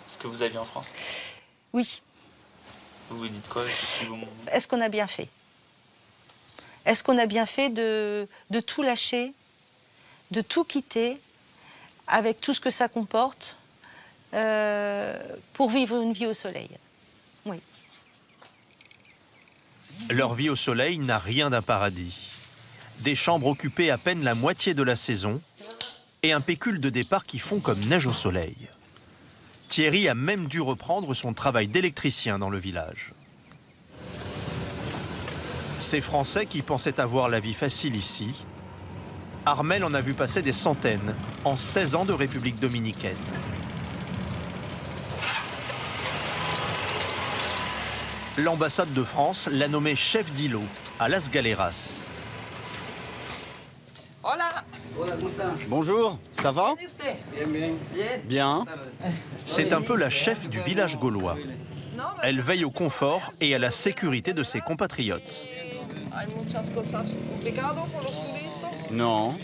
ce que vous aviez en France? Oui. Vous vous dites quoi? Est-ce qu'on a bien fait? Est-ce qu'on a bien fait de tout lâcher, de tout quitter, avec tout ce que ça comporte, pour vivre une vie au soleil? Oui. Leur vie au soleil n'a rien d'un paradis. Des chambres occupées à peine la moitié de la saison et un pécule de départ qui fond comme neige au soleil. Thierry a même dû reprendre son travail d'électricien dans le village. Ces Français qui pensaient avoir la vie facile ici, Armel en a vu passer des centaines en 16 ans de République dominicaine. L'ambassade de France l'a nommé chef d'îlot à Las Galeras. Hola. Bonjour, ça va? Bien. C'est un peu la chef du village gaulois. Elle veille au confort et à la sécurité de ses compatriotes. Non.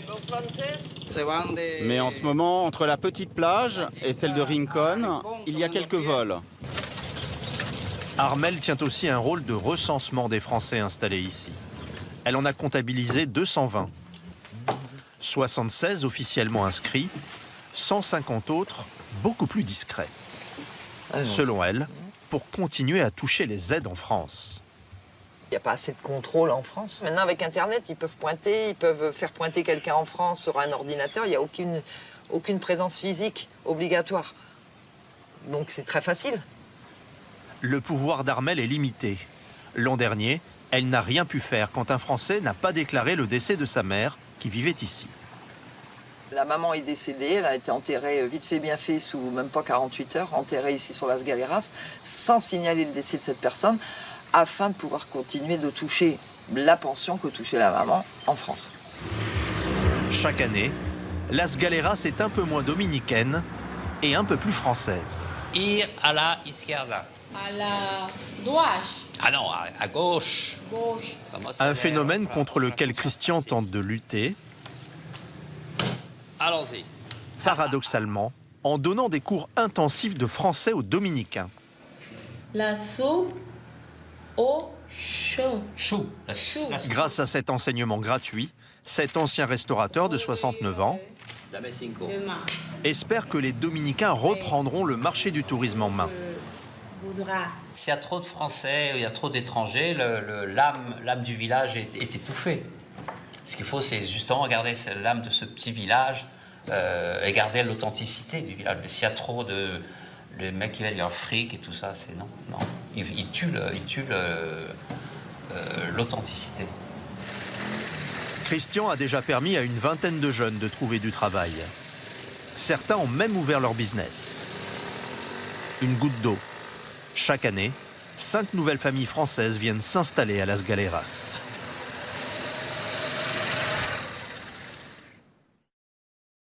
Mais en ce moment, entre la petite plage et celle de Rincon, il y a quelques vols. Armel tient aussi un rôle de recensement des Français installés ici. Elle en a comptabilisé 220. 76 officiellement inscrits, 150 autres beaucoup plus discrets. Selon elle, pour continuer à toucher les aides en France. Il n'y a pas assez de contrôle en France. Maintenant, avec Internet, ils peuvent faire pointer quelqu'un en France sur un ordinateur. Il n'y a aucune présence physique obligatoire. Donc c'est très facile. Le pouvoir d'Armel est limité. L'an dernier, elle n'a rien pu faire quand un Français n'a pas déclaré le décès de sa mère qui vivait ici. La maman est décédée, elle a été enterrée vite fait bien fait sous même pas 48 heures, enterrée ici sur Las Galeras, sans signaler le décès de cette personne, afin de pouvoir continuer de toucher la pension que touchait la maman en France. Chaque année, Las Galeras est un peu moins dominicaine et un peu plus française. Ir à la izquierda. À la droite. Ah non, à gauche. Gauche. Un phénomène contre lequel Christian tente de lutter. allons-y. Paradoxalement, en donnant des cours intensifs de français aux Dominicains. La soupe au chou. Chou. Grâce à cet enseignement gratuit, cet ancien restaurateur de 69 ans espère que les Dominicains reprendront le marché du tourisme en main. S'il y a trop de Français, il y a trop d'étrangers, l'âme du village est étouffée. Ce qu'il faut, c'est justement garder l'âme de ce petit village et garder l'authenticité du village. Mais s'il y a trop de mecs qui veulent leur fric et tout ça, c'est non. Ils tuent l'authenticité. Christian a déjà permis à une vingtaine de jeunes de trouver du travail. Certains ont même ouvert leur business. Une goutte d'eau. Chaque année, 5 nouvelles familles françaises viennent s'installer à Las Galeras.